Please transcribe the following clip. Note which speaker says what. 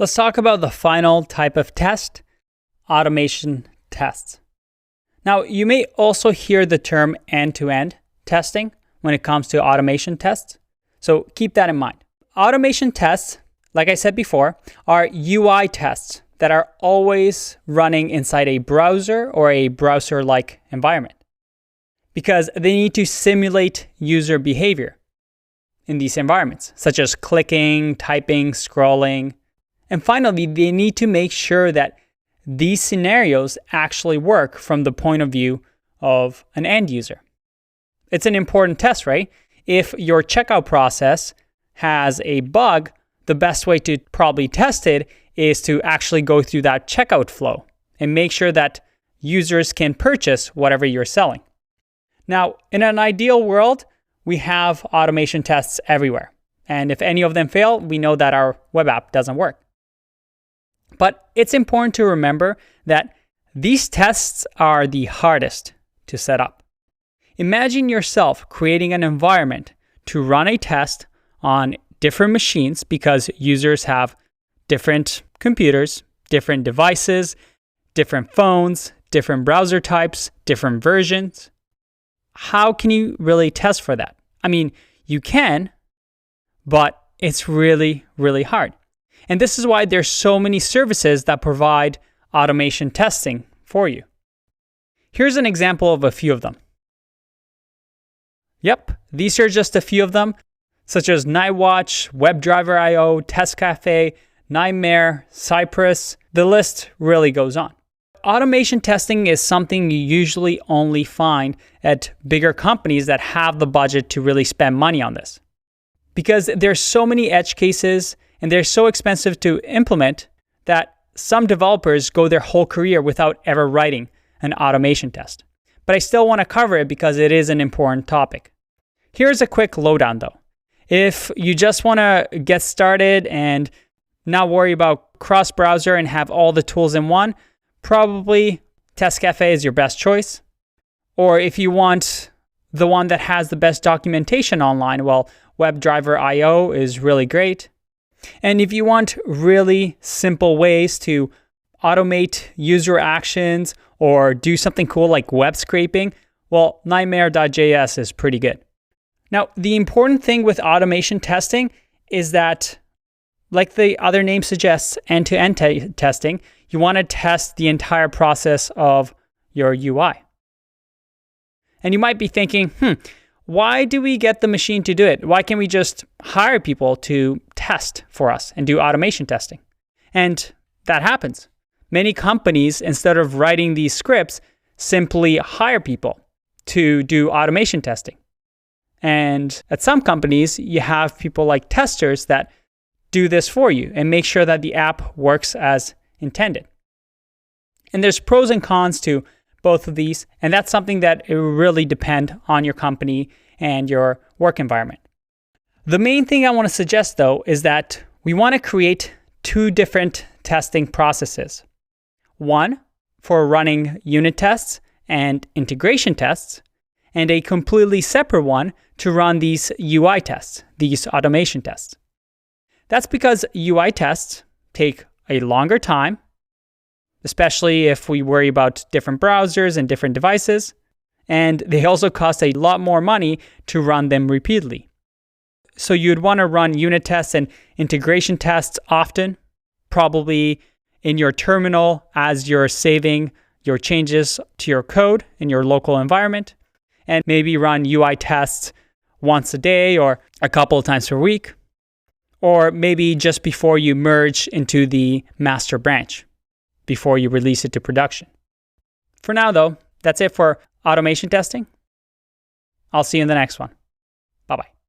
Speaker 1: Let's talk about the final type of test, automation tests. Now, you may also hear the term end-to-end testing when it comes to automation tests, so keep that in mind. Automation tests, like I said before, are UI tests that are always running inside a browser or a browser-like environment because they need to simulate user behavior in these environments, such as clicking, typing, scrolling. And finally, they need to make sure that these scenarios actually work from the point of view of an end user. It's an important test, right? If your checkout process has a bug, the best way to probably test it is to actually go through that checkout flow and make sure that users can purchase whatever you're selling. Now, in an ideal world, we have automation tests everywhere. And if any of them fail, we know that our web app doesn't work. But it's important to remember that these tests are the hardest to set up. Imagine yourself creating an environment to run a test on different machines because users have different computers, different devices, different phones, different browser types, different versions. How can you really test for that? I mean, you can, but it's really, really hard. And this is why there's so many services that provide automation testing for you. Here's an example of a few of them. Yep, these are just a few of them, such as Nightwatch, WebDriver.io, Test Cafe, Nightmare, Cypress. The list really goes on. Automation testing is something you usually only find at bigger companies that have the budget to really spend money on this. Because there's so many edge cases and they're so expensive to implement that some developers go their whole career without ever writing an automation test. But I still want to cover it because it is an important topic. Here's a quick lowdown though. If you just want to get started and not worry about cross-browser and have all the tools in one, probably Test Cafe is your best choice. Or if you want the one that has the best documentation online, well, WebDriver.io is really great. And if you want really simple ways to automate user actions or do something cool like web scraping, well, Nightmare.js is pretty good. Now, the important thing with automation testing is that, like the other name suggests, end-to-end testing, you want to test the entire process of your UI. And you might be thinking, why do we get the machine to do it? Why can't we just hire people to test for us and do automation testing? And that happens. Many companies, instead of writing these scripts, simply hire people to do automation testing. And at some companies, you have people like testers that do this for you and make sure that the app works as intended. And there's pros and cons to both of these, and that's something that it will really depend on your company and your work environment. The main thing I want to suggest though is that we want to create two different testing processes. One for running unit tests and integration tests, and a completely separate one to run these UI tests, these automation tests. That's because UI tests take a longer time, especially if we worry about different browsers and different devices, and they also cost a lot more money to run them repeatedly. So you'd want to run unit tests and integration tests often, probably in your terminal as you're saving your changes to your code in your local environment, and maybe run UI tests once a day or a couple of times per week, or maybe just before you merge into the master branch, before you release it to production. For now though, that's it for automation testing. I'll see you in the next one. Bye-bye.